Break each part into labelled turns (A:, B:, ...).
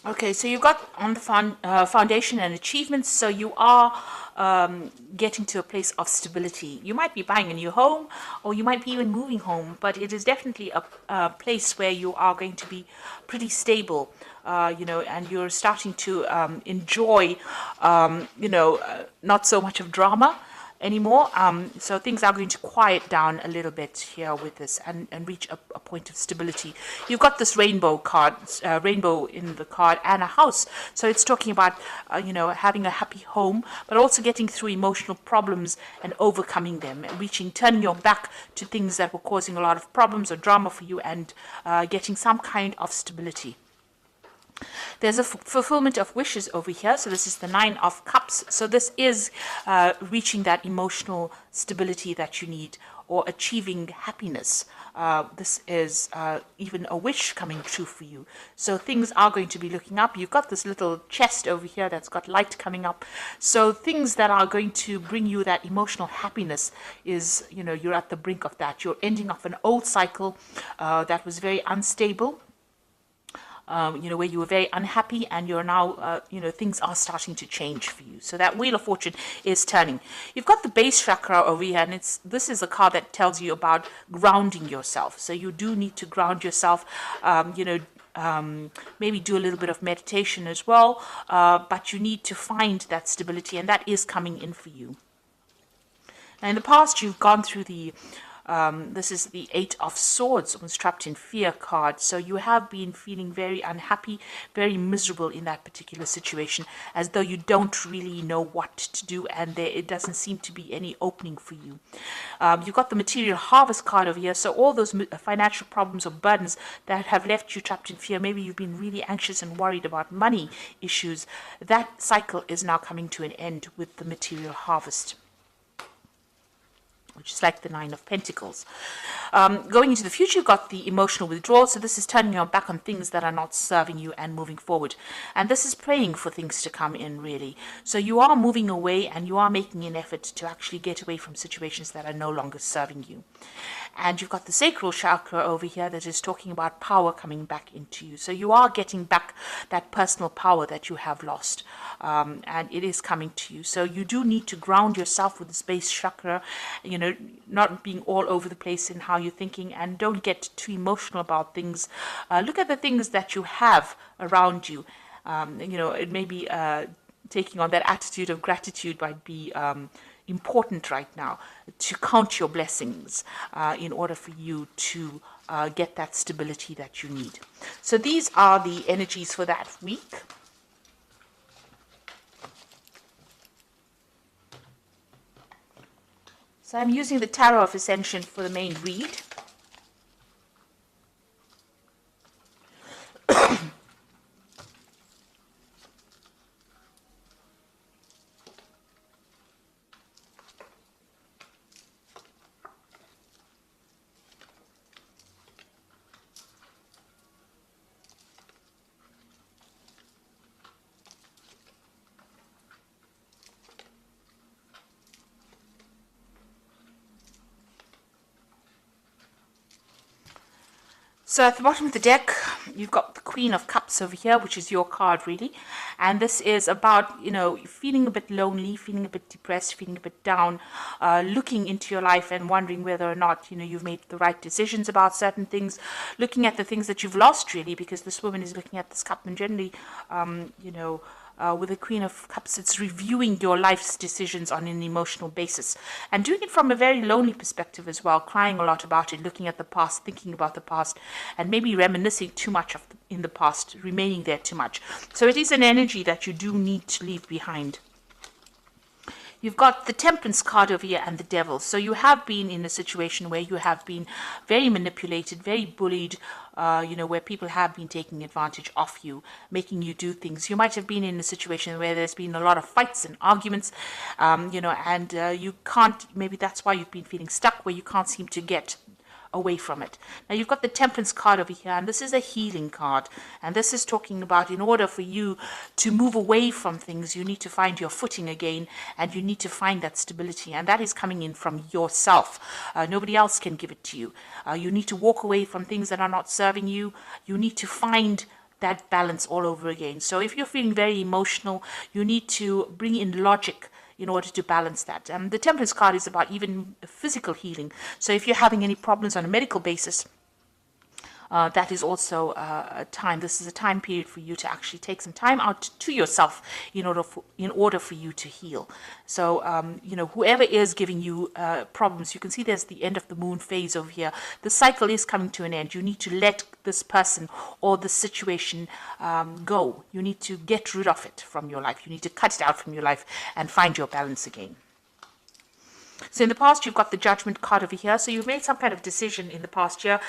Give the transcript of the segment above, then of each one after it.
A: Okay, so you got on the foundation and achievements, so you are getting to a place of stability. You might be buying a new home, or you might be even moving home, but it is definitely a place where you are going to be pretty stable, and you're starting to enjoy, not so much of drama anymore. So things are going to quiet down a little bit here with this and reach a point of stability. You've got this rainbow card, rainbow in the card, and a house. So it's talking about, having a happy home, but also getting through emotional problems and overcoming them, and turning your back to things that were causing a lot of problems or drama for you, and getting some kind of stability. There's a fulfillment of wishes over here. So this is the Nine of Cups. So this is reaching that emotional stability that you need, or achieving happiness. This is even a wish coming true for you. So things are going to be looking up. You've got this little chest over here that's got light coming up. So things that are going to bring you that emotional happiness is, you're at the brink of that. You're ending off an old cycle that was very unstable. Where you were very unhappy, and you're now, things are starting to change for you. So that Wheel of Fortune is turning. You've got the base chakra over here, and this is a card that tells you about grounding yourself. So you do need to ground yourself, maybe do a little bit of meditation as well, but you need to find that stability, and that is coming in for you. Now, in the past, you've gone through this is the Eight of Swords, was trapped in fear card. So you have been feeling very unhappy, very miserable in that particular situation, as though you don't really know what to do, and it doesn't seem to be any opening for you. You've got the Material Harvest card over here. So all those financial problems or burdens that have left you trapped in fear, maybe you've been really anxious and worried about money issues, that cycle is now coming to an end with the Material Harvest, which is like the Nine of Pentacles. Going into the future, you've got the emotional withdrawal. So this is turning your back on things that are not serving you and moving forward. And this is praying for things to come in, really. So you are moving away, and you are making an effort to actually get away from situations that are no longer serving you. And you've got the sacral chakra over here that is talking about power coming back into you. So you are getting back that personal power that you have lost. And it is coming to you. So you do need to ground yourself with the base chakra, not being all over the place in how you're thinking, and don't get too emotional about things. Look at the things that you have around you. It may be taking on that attitude of gratitude might be important right now, to count your blessings in order for you to get that stability that you need. So these are the energies for that week. So I'm using the Tarot of Ascension for the main read. So at the bottom of the deck, you've got the Queen of Cups over here, which is your card, really. And this is about, feeling a bit lonely, feeling a bit depressed, feeling a bit down, looking into your life and wondering whether or not, you've made the right decisions about certain things, looking at the things that you've lost, really, because this woman is looking at this cup, and generally, with the Queen of Cups, it's reviewing your life's decisions on an emotional basis, and doing it from a very lonely perspective as well, crying a lot about it, looking at the past, thinking about the past, and maybe reminiscing too much in the past, remaining there too much. So it is an energy that you do need to leave behind. You've got the Temperance card over here and the Devil. So you have been in a situation where you have been very manipulated, very bullied, where people have been taking advantage of you, making you do things. You might have been in a situation where there's been a lot of fights and arguments, and you can't, maybe that's why you've been feeling stuck, where you can't seem to get away from it. Now you've got the Temperance card over here, and this is a healing card, and this is talking about, in order for you to move away from things, you need to find your footing again, and you need to find that stability, and that is coming in from yourself. Nobody else can give it to you. You need to walk away from things that are not serving you. You need to find that balance all over again. So if you're feeling very emotional, you need to bring in logic in order to balance that. The Temperance card is about even physical healing. So if you're having any problems on a medical basis, that is also a time. This is a time period for you to actually take some time out to yourself in order for you to heal. So whoever is giving you problems, you can see there's the end of the moon phase over here. The cycle is coming to an end. You need to let this person or the situation go. You need to get rid of it from your life. You need to cut it out from your life and find your balance again. So in the past, you've got the Judgment card over here. So you've made some kind of decision in the past year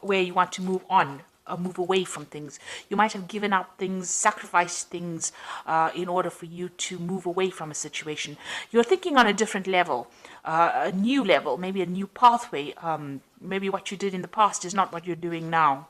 A: where you want to move on, or move away from things. You might have given up things, sacrificed things in order for you to move away from a situation. You're thinking on a different level, a new level, maybe a new pathway. Maybe what you did in the past is not what you're doing now.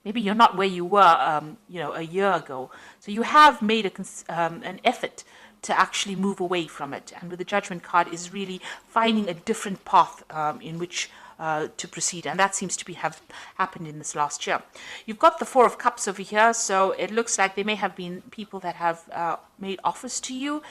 A: Maybe you're not where you were, a year ago. So you have made an effort to actually move away from it. And with the Judgment card is really finding a different path in which to proceed. And that seems to have happened in this last year. You've got the Four of Cups over here. So it looks like there may have been people that have made offers to you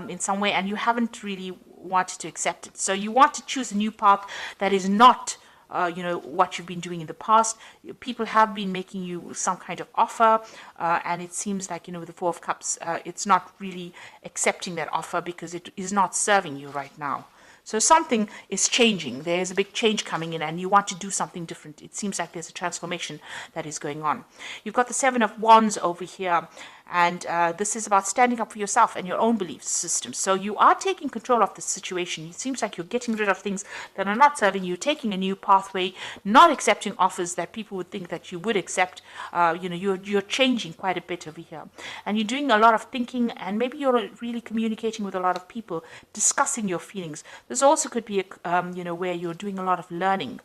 A: in some way, and you haven't really wanted to accept it. So you want to choose a new path that is not what you've been doing in the past. People have been making you some kind of offer, and it seems like, with the Four of Cups, it's not really accepting that offer because it is not serving you right now. So something is changing. There's a big change coming in and you want to do something different. It seems like there's a transformation that is going on. You've got the Seven of Wands over here. And this is about standing up for yourself and your own belief system. So you are taking control of the situation. It seems like you're getting rid of things that are not serving you, taking a new pathway, not accepting offers that people would think that you would accept. You're changing quite a bit over here. And you're doing a lot of thinking, and maybe you're really communicating with a lot of people, discussing your feelings. This also could be, where you're doing a lot of learning.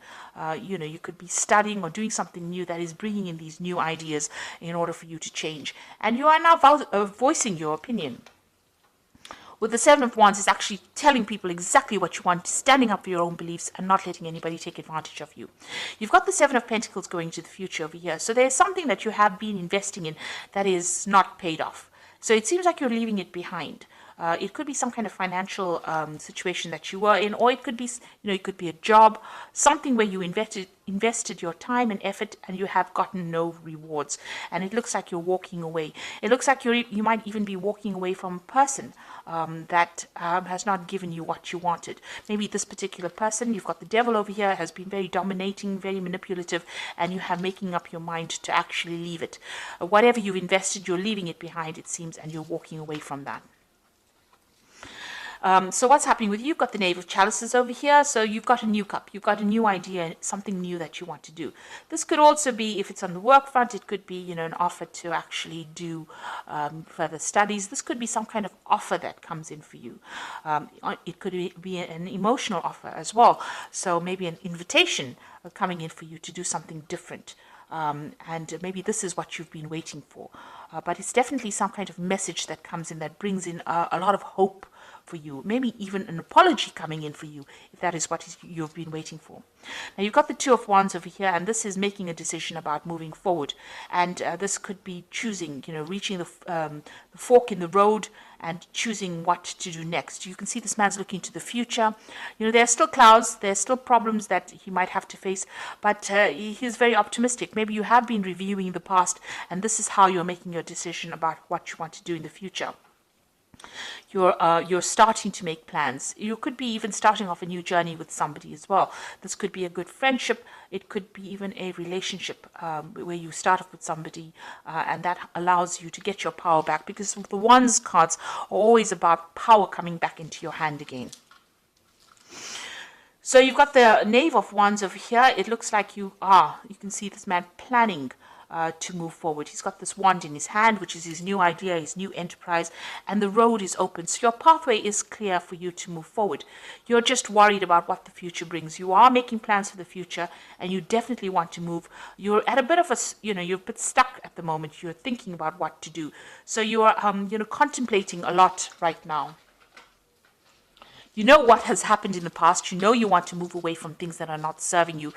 A: You could be studying or doing something new that is bringing in these new ideas in order for you to change. And you are now voicing your opinion. With the Seven of Wands, it's actually telling people exactly what you want, standing up for your own beliefs and not letting anybody take advantage of you. You've got the Seven of Pentacles going to the future over here. So there's something that you have been investing in that is not paid off. So it seems like you're leaving it behind. It could be some kind of financial situation that you were in, or it could be, it could be a job, something where you invested your time and effort and you have gotten no rewards. And it looks like you're walking away. It looks like you might even be walking away from a person that has not given you what you wanted. Maybe this particular person, you've got the Devil over here, has been very dominating, very manipulative, and you have making up your mind to actually leave it. Whatever you've invested, you're leaving it behind, it seems, and you're walking away from that. So what's happening with you? You've got the Knave of Chalices over here. So you've got a new cup. You've got a new idea, something new that you want to do. This could also be, if it's on the work front, it could be, an offer to actually do further studies. This could be some kind of offer that comes in for you. It could be an emotional offer as well. So maybe an invitation coming in for you to do something different. And maybe this is what you've been waiting for. But it's definitely some kind of message that comes in that brings in a lot of hope for you, maybe even an apology coming in for you, if that is what you've been waiting for. Now you've got the Two of Wands over here, and this is making a decision about moving forward. And this could be choosing, reaching the fork in the road and choosing what to do next. You can see this man's looking to the future. There are still clouds, there's still problems that he might have to face, but he's very optimistic. Maybe you have been reviewing the past, and this is how you're making your decision about what you want to do in the future. You're starting to make plans. You could be even starting off a new journey with somebody as well. This could be a good friendship. It could be even a relationship where you start off with somebody and that allows you to get your power back, because the Wands cards are always about power coming back into your hand again. So you've got the Knave of Wands over here. It looks like you can see this man planning to move forward. He's got this wand in his hand, which is his new idea, his new enterprise, and the road is open. So your pathway is clear for you to move forward. You're just worried about what the future brings. You are making plans for the future, and you definitely want to move. You're at a bit of you're a bit stuck at the moment. You're thinking about what to do. So you are, contemplating a lot right now. You know what has happened in the past. You know you want to move away from things that are not serving you,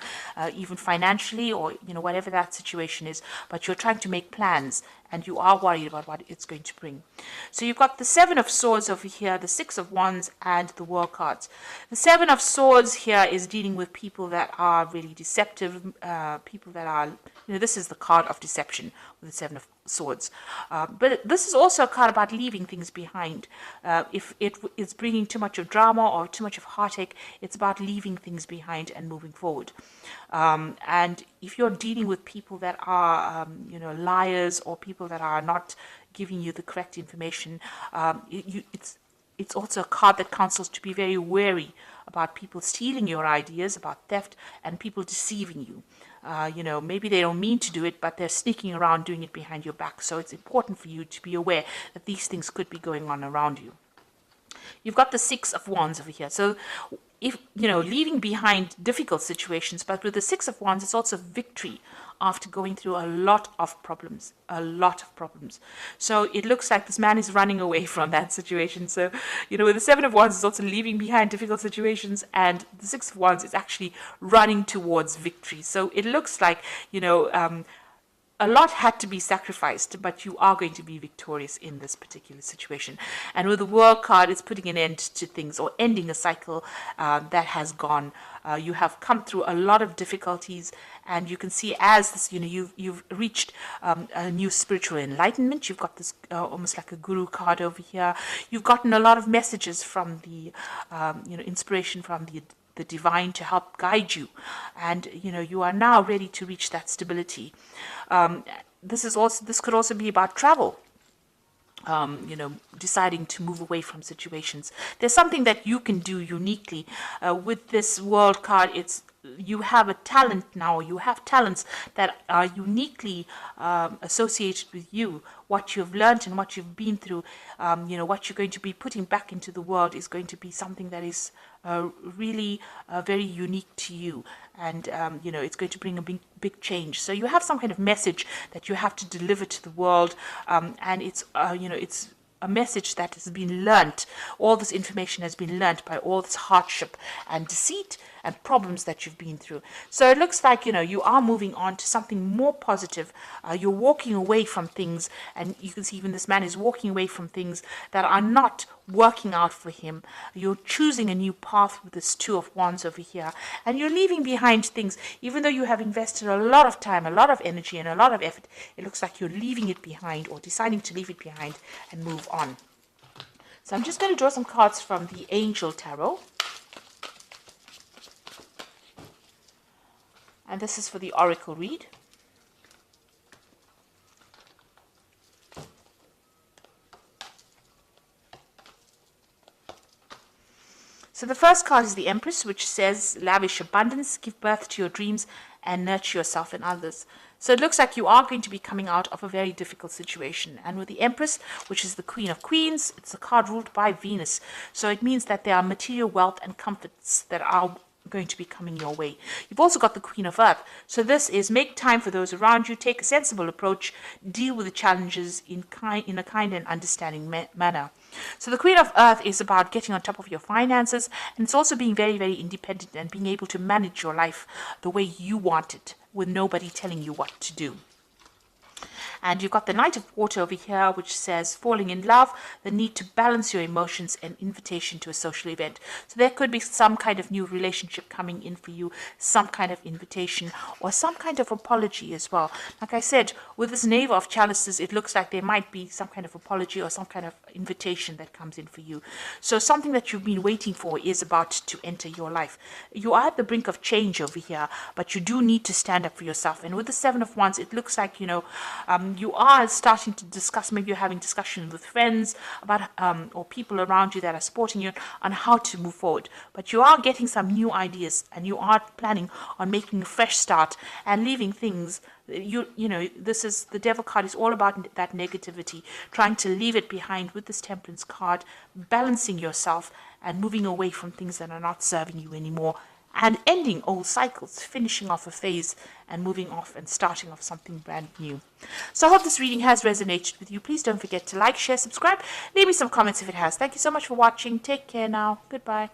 A: even financially, or whatever that situation is. But you're trying to make plans, and you are worried about what it's going to bring. So you've got the Seven of Swords over here, the Six of Wands, and the World cards. The Seven of Swords here is dealing with people that are really deceptive, people that are, this is the card of deception with the Seven of Swords. But this is also a card about leaving things behind. If it is bringing too much of drama or too much of heartache, it's about leaving things behind and moving forward. And if you're dealing with people that are, liars, or people that are not giving you the correct information, it's also a card that counsels to be very wary about people stealing your ideas, about theft, and people deceiving you. Maybe they don't mean to do it, but they're sneaking around doing it behind your back. So it's important for you to be aware that these things could be going on around you. You've got the Six of Wands over here. So if, leaving behind difficult situations, but with the Six of Wands, it's also victory after going through a lot of problems. So it looks like this man is running away from that situation. So, with the Seven of Wands, it's also leaving behind difficult situations, and the Six of Wands is actually running towards victory. So it looks like, a lot had to be sacrificed, but you are going to be victorious in this particular situation. And with the World card, it's putting an end to things, or ending a cycle that has gone. You have come through a lot of difficulties, and you can see as this, you've reached a new spiritual enlightenment. You've got this almost like a guru card over here. You've gotten a lot of messages from the, inspiration from the divine to help guide you, and you are now ready to reach that stability. This could also be about travel. Deciding to move away from situations. There's something that you can do uniquely with this World card. You have a talent now. You have talents that are uniquely associated with you. What you've learned and what you've been through, what you're going to be putting back into the world is going to be something that is really very unique to you. And, it's going to bring a big change. So you have some kind of message that you have to deliver to the world. And it's a message that has been learnt. All this information has been learnt by all this hardship and deceit and problems that you've been through. So it looks like, you are moving on to something more positive. You're walking away from things, and you can see even this man is walking away from things that are not working out for him. You're choosing a new path with this Two of Wands over here, and you're leaving behind things. Even though you have invested a lot of time, a lot of energy, and a lot of effort, it looks like you're leaving it behind, or deciding to leave it behind and move on. So I'm just going to draw some cards from the Angel Tarot. And this is for the Oracle read. So the first card is the Empress, which says, lavish abundance, give birth to your dreams, and nurture yourself and others. So it looks like you are going to be coming out of a very difficult situation. And with the Empress, which is the Queen of Queens, it's a card ruled by Venus. So it means that there are material wealth and comforts that are going to be coming your way. You've also got the Queen of Earth. So this is make time for those around you, take a sensible approach, deal with the challenges in a kind and understanding manner. So the Queen of Earth is about getting on top of your finances, and it's also being very, very independent and being able to manage your life the way you want it, with nobody telling you what to do. And you've got the Knight of Water over here, which says falling in love, the need to balance your emotions, and invitation to a social event. So there could be some kind of new relationship coming in for you, some kind of invitation, or some kind of apology as well. Like I said, with this Knave of Chalices, it looks like there might be some kind of apology or some kind of invitation that comes in for you. So something that you've been waiting for is about to enter your life. You are at the brink of change over here, but you do need to stand up for yourself. And with the Seven of Wands, it looks like, you are starting to discuss, maybe you're having discussions with friends about or people around you that are supporting you on how to move forward. But you are getting some new ideas, and you are planning on making a fresh start and leaving things. This is the Devil card is all about that negativity, trying to leave it behind with this Temperance card, balancing yourself and moving away from things that are not serving you anymore. and ending old cycles, finishing off a phase and moving off and starting off something brand new. So I hope this reading has resonated with you. Please don't forget to like, share, subscribe. Leave me some comments if it has. Thank you so much for watching. Take care now. Goodbye.